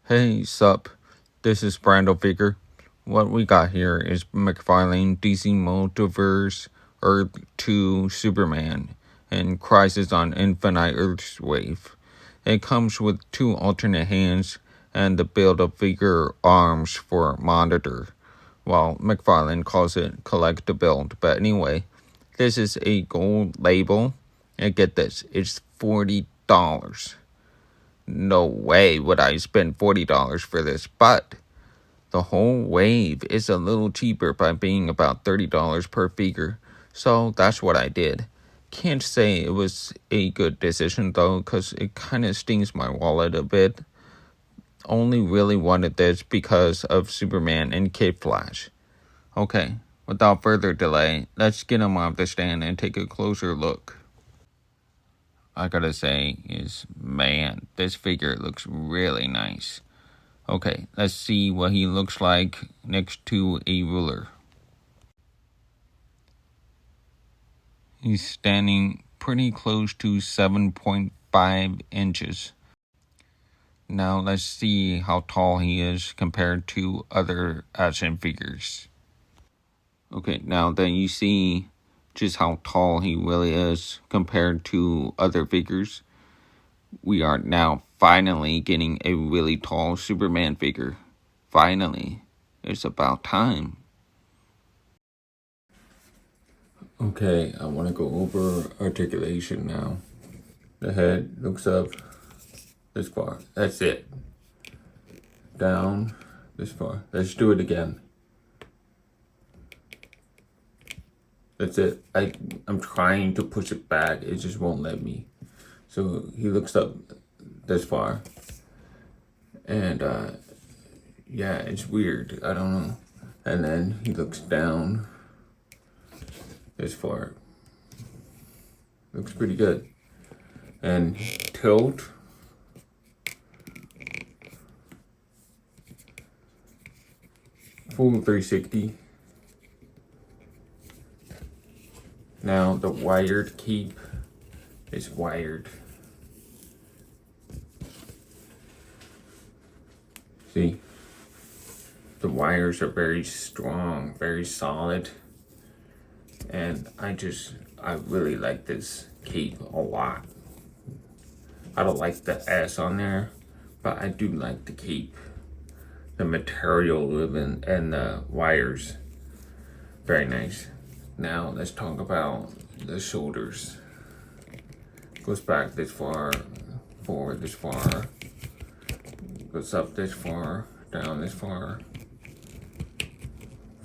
Hey, sup? This is Brando Figure. What we got here is McFarlane DC Multiverse Earth-2 Superman and Crisis on Infinite Earth's Wave. It comes with 2 alternate hands and the build-a-figure arms for monitor, while McFarlane calls it collect to build. But anyway, this is a gold label, and get this, it's $40. No way would I spend $40 for this, but the whole wave is a little cheaper by being about $30 per figure, so that's what I did. Can't say it was a good decision though, because it kind of stings my wallet a bit. Only really wanted this because of Superman and Kid Flash. Okay, without further delay, let's get him off the stand and take a closer look. I gotta say is, man, this figure looks really nice. Okay, let's see what he looks like next to a ruler. He's standing pretty close to 7.5 inches. Now let's see how tall he is compared to other action figures. Okay, now that you see just how tall he really is compared to other figures, we are now finally getting a really tall Superman figure. Finally. It's about time. Okay, I want to go over articulation now. The head looks up this far. That's it. Down this far. Let's do it again. That's it. I'm trying to push it back. It just won't let me. So he looks up this far. And yeah, it's weird. I don't know. And then he looks down this far. Looks pretty good. And tilt. Full 360. Now the wired cape is wired. See, the wires are very strong, very solid. And I really like this cape a lot. I don't like the S on there, but I do like the cape. The material and the wires, very nice. Now let's talk about the shoulders. Goes back this far, forward this far, goes up this far, down this far.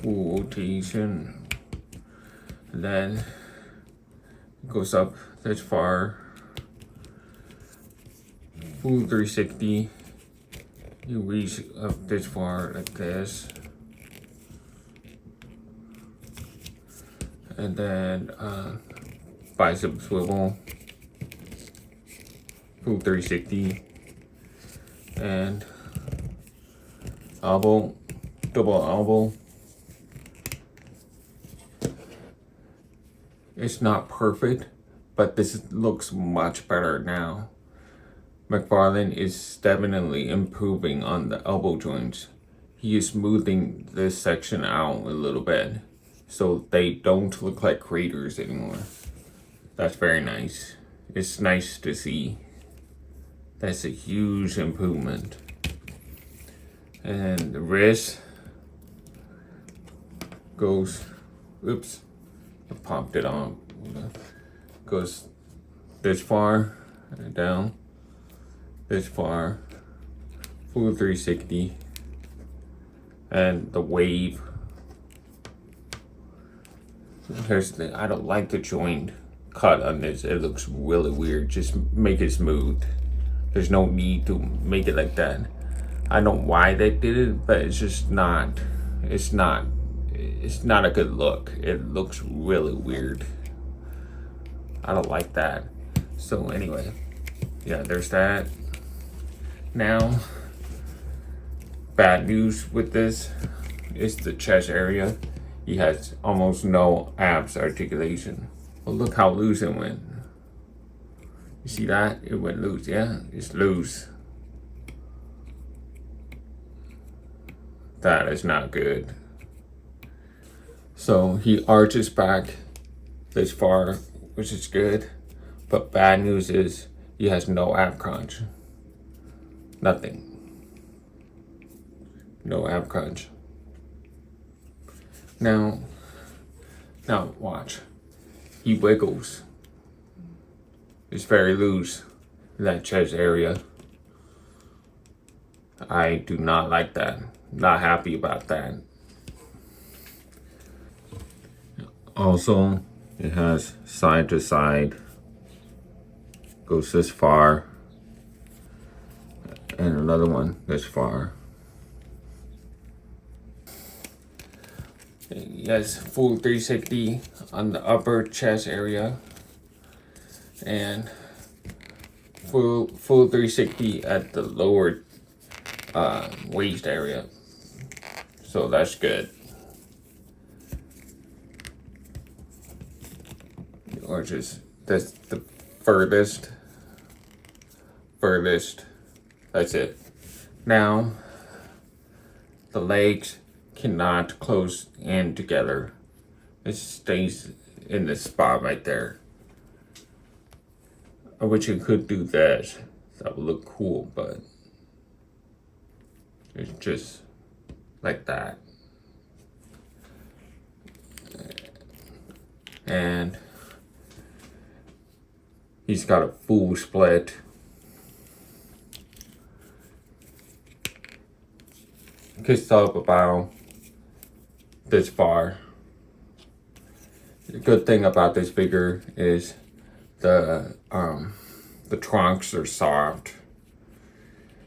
Full rotation. And then goes up this far. Full 360. You reach up this far like this. And then bicep swivel, full 360, and elbow, double elbow. It's not perfect, but this looks much better now. McFarlane is definitely improving on the elbow joints. He is smoothing this section out a little bit, so they don't look like craters anymore. That's very nice. It's nice to see. That's a huge improvement. And the wrist goes, oops, I popped it on. Goes this far, down, this far, full 360. And the wave. Here's the, I don't like the joint cut on this. It looks really weird. Just make it smooth. There's no need to make it like that. I don't know why they did it, but it's just not, it's not a good look. It looks really weird. I don't like that. So anyway, yeah, there's that. Now, bad news with this is the chest area. He has almost no abs articulation. Well, look how loose it went. You see that? It went loose. Yeah, it's loose. that is not good. So he arches back this far, which is good. But bad news is he has no ab crunch. Nothing. No ab crunch. Now watch. He wiggles. It's very loose in that chest area. I do not like that. Not happy about that. Also, it has side to side. Goes this far. And another one this far. Yes, full 360 on the upper chest area. And full 360 at the lower waist area. So that's good. Or just that's the furthest. That's it. Now the legs cannot close in together. It stays in the spot right there. I wish you could do that. That would look cool, but it's just like that. And he's got a full split. Kissed up about this far. The good thing about this figure is the trunks are soft.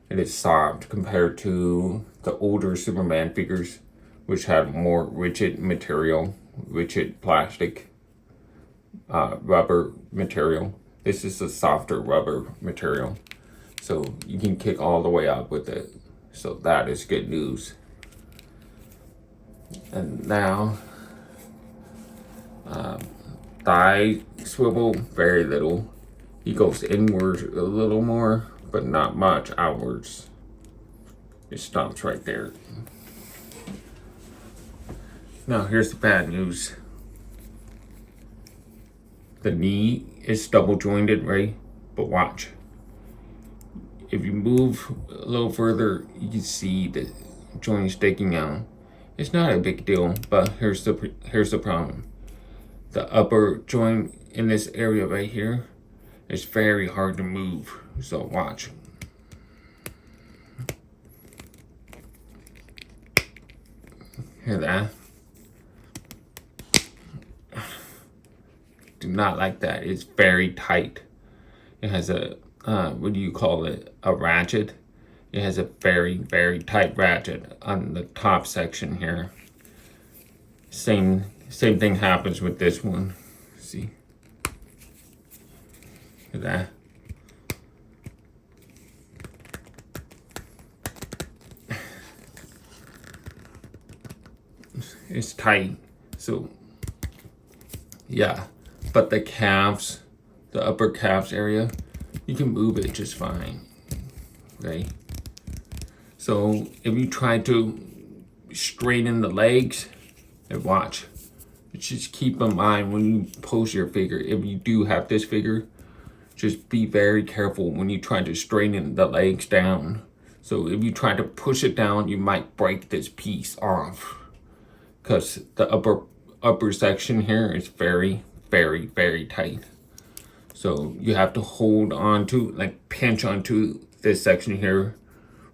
It is soft compared to the older Superman figures, which had more rigid material, rigid plastic, rubber material. This is a softer rubber material, so you can kick all the way up with it. So that is good news. And now, thigh swivel, very little. He goes inward a little more, but not much outwards. It stops right there. Now here's the bad news. The knee is double jointed, right? But watch. If you move a little further, you can see the joint sticking out. It's not a big deal, but here's the problem. The upper joint in this area right here is very hard to move. So watch. Hear that? Do not like that. It's very tight. It has a what do you call it? A ratchet. It has a very, very tight ratchet on the top section here. Same thing happens with this one. See? Look at that. It's tight. So yeah. But the calves, the upper calves area, you can move it just fine. Okay? So if you try to straighten the legs, and watch, just keep in mind when you pose your figure, if you do have this figure, just be very careful when you try to straighten the legs down. So if you try to push it down, you might break this piece off, because the upper section here is very, very, very tight. So you have to hold on to, like pinch onto this section here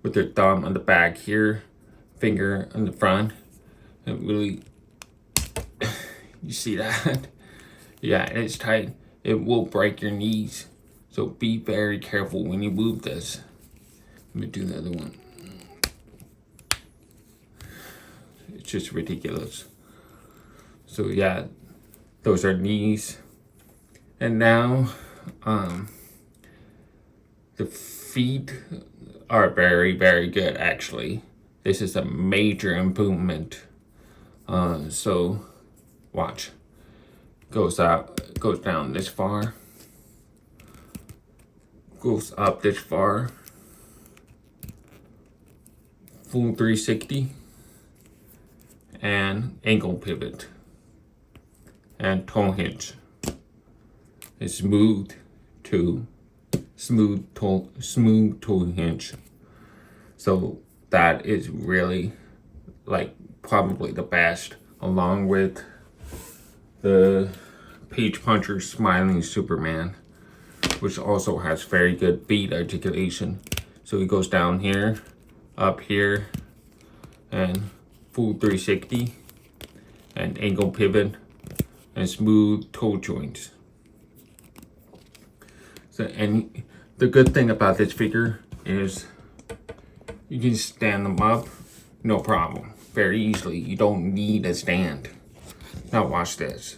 with your thumb on the back here, finger on the front, and really, you see that? Yeah, it's tight. It will break your knees. So be very careful when you move this. Let me do the other one. It's just ridiculous. So yeah, those are knees. And now, the feet are very, very good, actually. This is a major improvement. So watch. Goes down this far. Goes up this far. Full 360. and angle pivot and toe hinge. It's smooth toe hinge. So that is really like probably the best, along with the Page Puncher Smiling Superman, which also has very good beat articulation. So he goes down here, up here, and full 360, and angle pivot, and smooth toe joints. So, and the good thing about this figure is you can stand them up, no problem, very easily. You don't need a stand. Now watch this.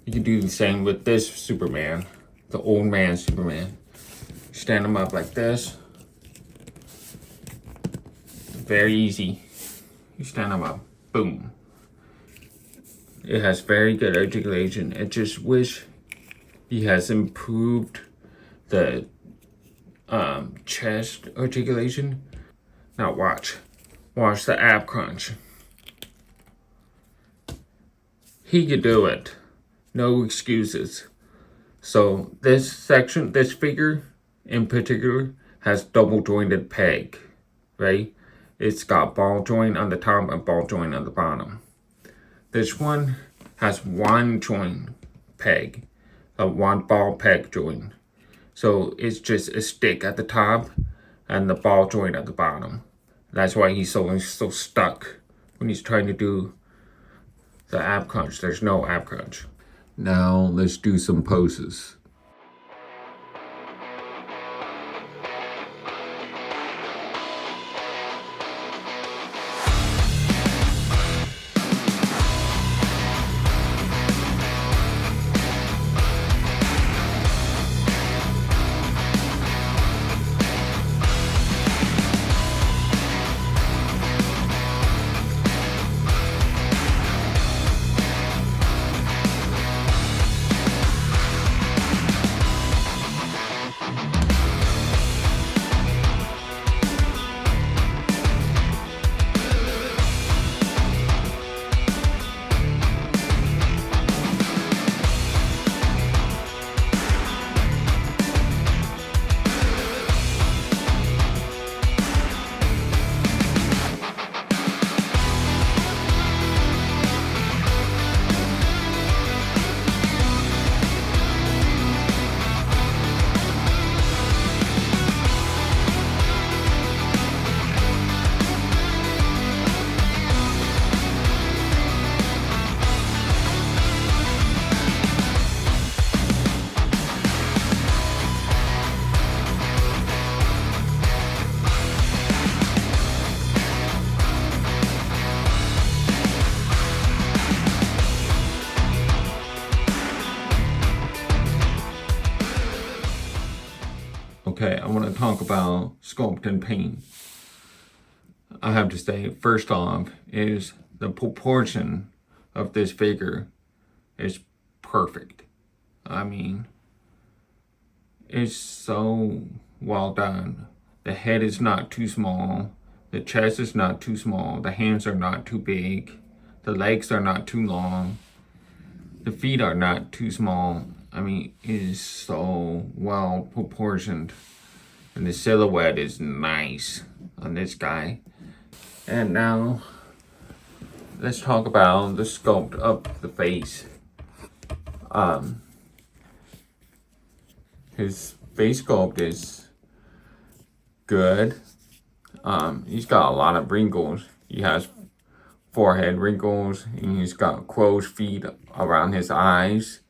You can do the same with this Superman, the old man Superman. Stand them up like this. Very easy. You stand them up, boom. It has very good articulation. I just wish he has improved the chest articulation. Now watch the ab crunch. He could do it. No excuses. So this section, this figure in particular, has double jointed peg, right? It's got ball joint on the top and ball joint on the bottom. This one has one joint peg, a one ball peg joint. So it's just a stick at the top and the ball joint at the bottom. That's why he's so stuck when he's trying to do the ab crunch. There's no ab crunch. Now let's do some poses. Okay, I want to talk about Sculpt Paint. I have to say, first off, is the proportion of this figure is perfect. I mean, it's so well done. The head is not too small. The chest is not too small. The hands are not too big. The legs are not too long. The feet are not too small. I mean, it is so well proportioned. And the silhouette is nice on this guy. And now, let's talk about the sculpt of the face. His face sculpt is good. He's got a lot of wrinkles. He has forehead wrinkles, and he's got crow's feet around his eyes,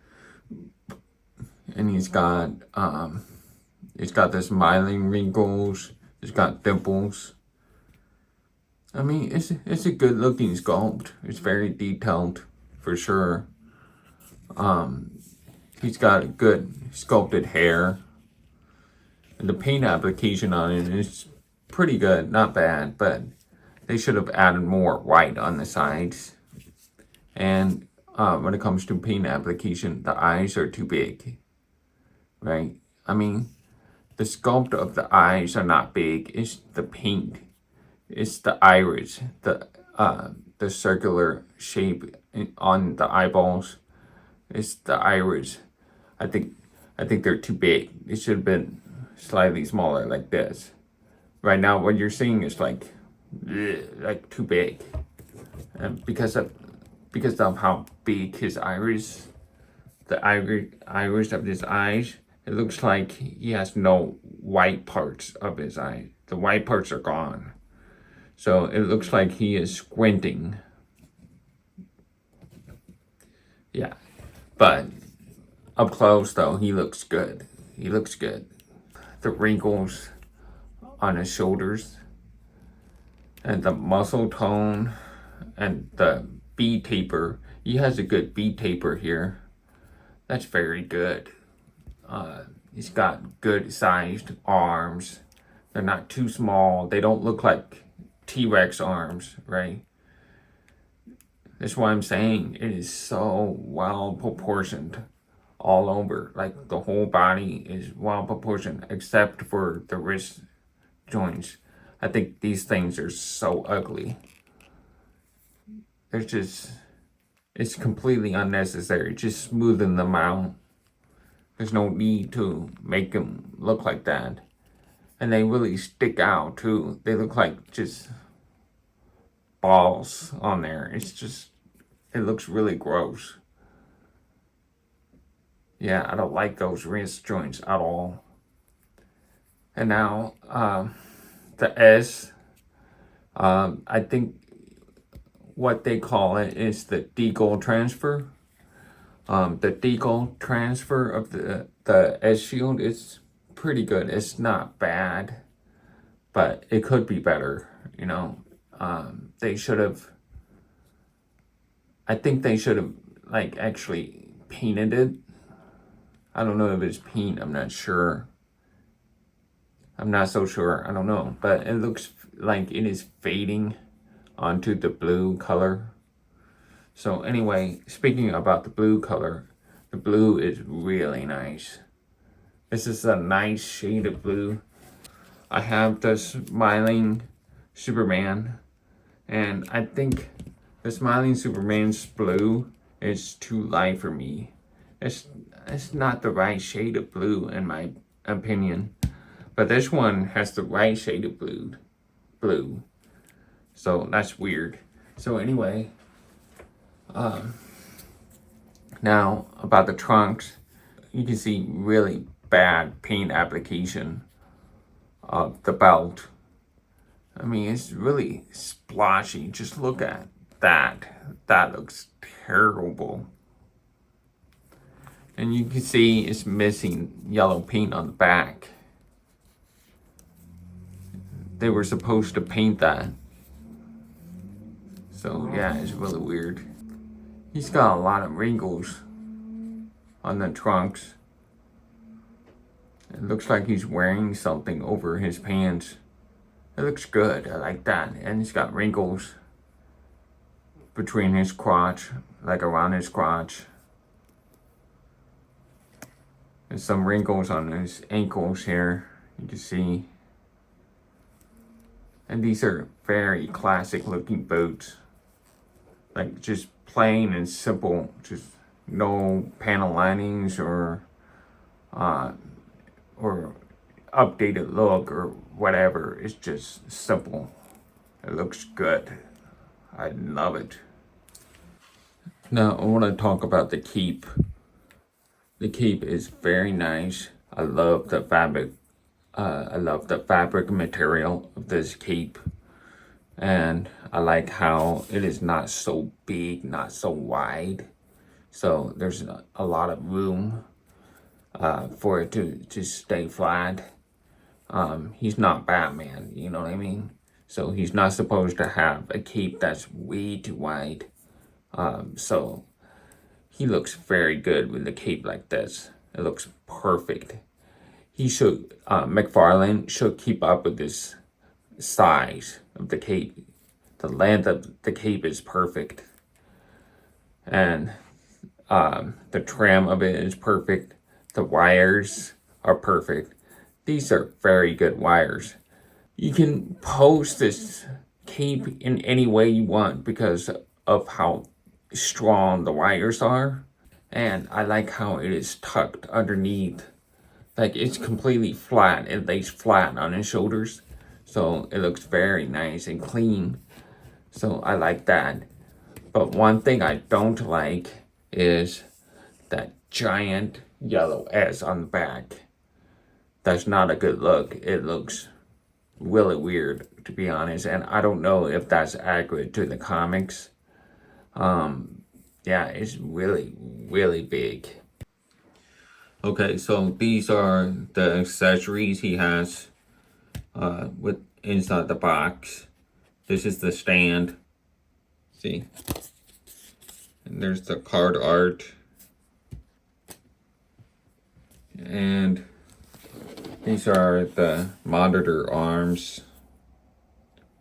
and he's got the smiling wrinkles. He's got dimples. I mean, it's a good looking sculpt. It's very detailed for sure. He's got good sculpted hair, and the paint application on it is pretty good, not bad, but they should have added more white on the sides. And when it comes to paint application, the eyes are too big, right? I mean, the sculpt of the eyes are not big. It's the paint. It's the iris. The the circular shape on the eyeballs. It's the iris. I think they're too big. They should have been slightly smaller like this. Right now, what you're seeing is like too big, and because of how big his iris, the iris of his eyes, it looks like he has no white parts of his eye. The white parts are gone, so it looks like he is squinting. Yeah, but up close though, he looks good. He looks good. The wrinkles on his shoulders and the muscle tone and the B taper. He has a good B taper here. That's very good. He's got good sized arms. They're not too small. They don't look like T-Rex arms, right? That's why I'm saying it is so well proportioned all over. Like the whole body is well proportioned except for the wrist joints. I think these things are so ugly. It's completely unnecessary. Just smoothing them out. There's no need to make them look like that. And they really stick out too. They look like just balls on there. It looks really gross. Yeah, I don't like those wrist joints at all. And now, the S, I think what they call it is the decal transfer. The decal transfer of the S shield is pretty good. It's not bad, but it could be better, you know. They should have, I think they should have like actually painted it. I don't know if it's paint, I'm not sure. I'm not so sure, I don't know, but it looks like it is fading onto the blue color. So anyway, speaking about the blue color, the blue is really nice. This is a nice shade of blue. I have the Smiling Superman, and I think the Smiling Superman's blue is too light for me. It's not the right shade of blue in my opinion. But this one has the right shade of blue. So that's weird. So anyway, now about the trunks, you can see really bad paint application of the belt. I mean, it's really splotchy. Just look at that. That looks terrible. And you can see it's missing yellow paint on the back. They were supposed to paint that. So yeah, it's really weird. He's got a lot of wrinkles on the trunks. It looks like he's wearing something over his pants. It looks good, I like that. And he's got wrinkles between his crotch, like around his crotch. There's some wrinkles on his ankles here, you can see. And these are very classic looking boots. Like just plain and simple, just no panel linings or updated look or whatever. It's just simple. It looks good. I love it. Now I want to talk about the cape. The cape is very nice. I love the fabric. I love the fabric material of this cape. And I like how it is not so big, not so wide. So there's a lot of room for it to stay flat. He's not Batman, you know what I mean? So he's not supposed to have a cape that's way too wide. So he looks very good with a cape like this. It looks perfect. McFarlane should keep up with this size of the cape. The length of the cape is perfect. And the trim of it is perfect. The wires are perfect. These are very good wires. You can post this cape in any way you want because of how strong the wires are. And I like how it is tucked underneath. Like, it's completely flat. It lays flat on his shoulders. So it looks very nice and clean. So I like that. But one thing I don't like is that giant yellow S on the back. That's not a good look. It looks really weird, to be honest. And I don't know if that's accurate to the comics. Yeah, it's really, really big. Okay, so these are the accessories he has with inside the box. This is the stand. See? And there's the card art. And these are the monitor arms.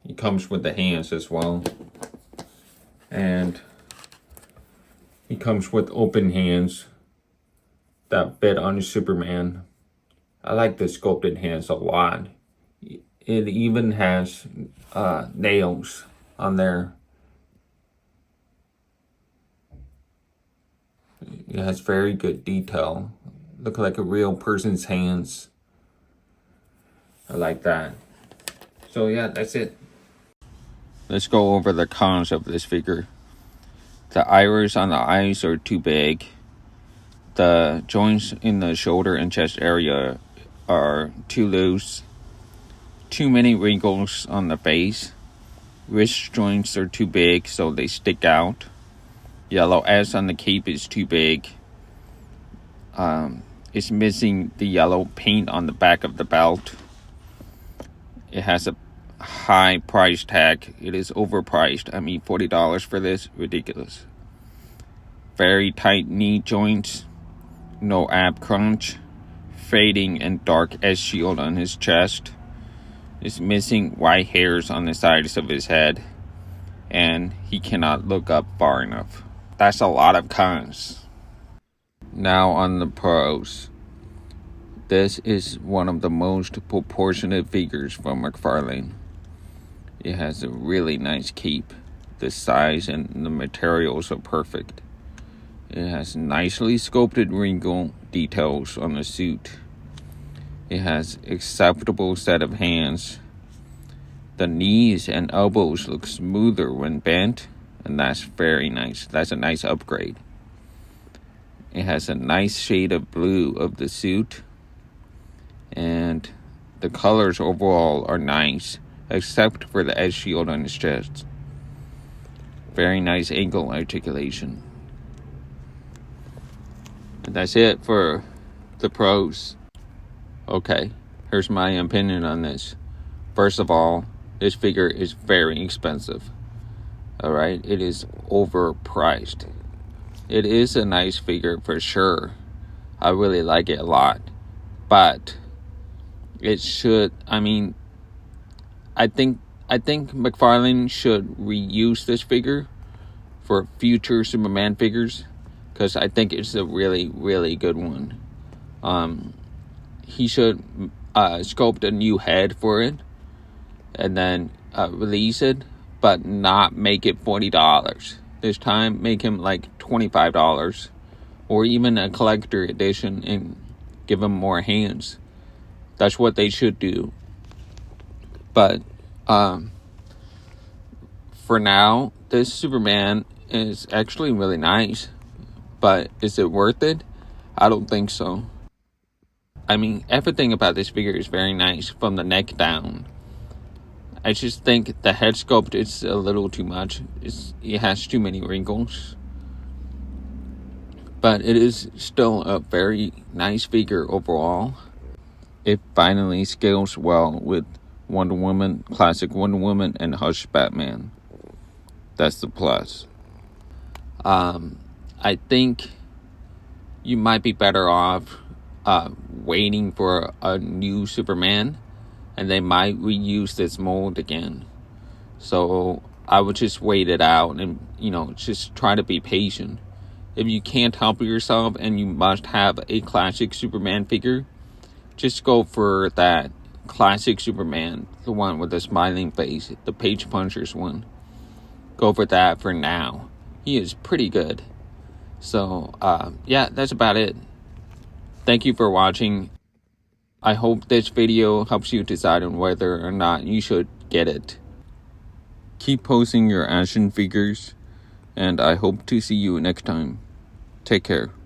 It comes with the hands as well. And he comes with open hands that fit on Superman. I like the sculpted hands a lot. It even has nails on there. It has very good detail. Look like a real person's hands. I like that. So yeah, that's it. Let's go over the cons of this figure. The iris on the eyes are too big. The joints in the shoulder and chest area are too loose. Too many wrinkles on the face. Wrist joints are too big, so they stick out. Yellow S on the cape is too big. It's missing the yellow paint on the back of the belt. It has a high price tag. It is overpriced. I mean, $40 for this, ridiculous. Very tight knee joints. No ab crunch. Fading and dark S shield on his chest. Is missing white hairs on the sides of his head. And he cannot look up far enough. That's a lot of cons. Now on the pros. This is one of the most proportionate figures from McFarlane. It has a really nice cape. The size and the materials are perfect. It has nicely sculpted wrinkle details on the suit. It has acceptable set of hands. The knees and elbows look smoother when bent, and that's very nice. That's a nice upgrade. It has a nice shade of blue of the suit, and the colors overall are nice, except for the edge shield on his chest. Very nice ankle articulation. And that's it for the pros. Okay, here's my opinion on this. First of all, this figure is very expensive. Alright, it is overpriced. It is a nice figure for sure. I really like it a lot. But it should, I think McFarlane should reuse this figure for future Superman figures, because I think it's a really, really good one. He should sculpt a new head for it and then release it, but not make it $40. This time, make him like $25, or even a collector edition and give him more hands. That's what they should do. But for now, this Superman is actually really nice. But is it worth it? I don't think so. I mean, everything about this figure is very nice from the neck down. I just think the head sculpt is a little too much. It has too many wrinkles. But it is still a very nice figure overall. It finally scales well with Wonder Woman, classic Wonder Woman, and Hush Batman. That's the plus. I think you might be better off waiting for a new Superman, and they might reuse this mold again. So I would just wait it out and, just try to be patient. If you can't help yourself and you must have a classic Superman figure, just go for that classic Superman, the one with the smiling face, the Page Punchers one. Go for that for now. He is pretty good. So, yeah, that's about it. Thank you for watching. I hope this video helps you decide on whether or not you should get it. Keep posting your action figures, and I hope to see you next time. Take care.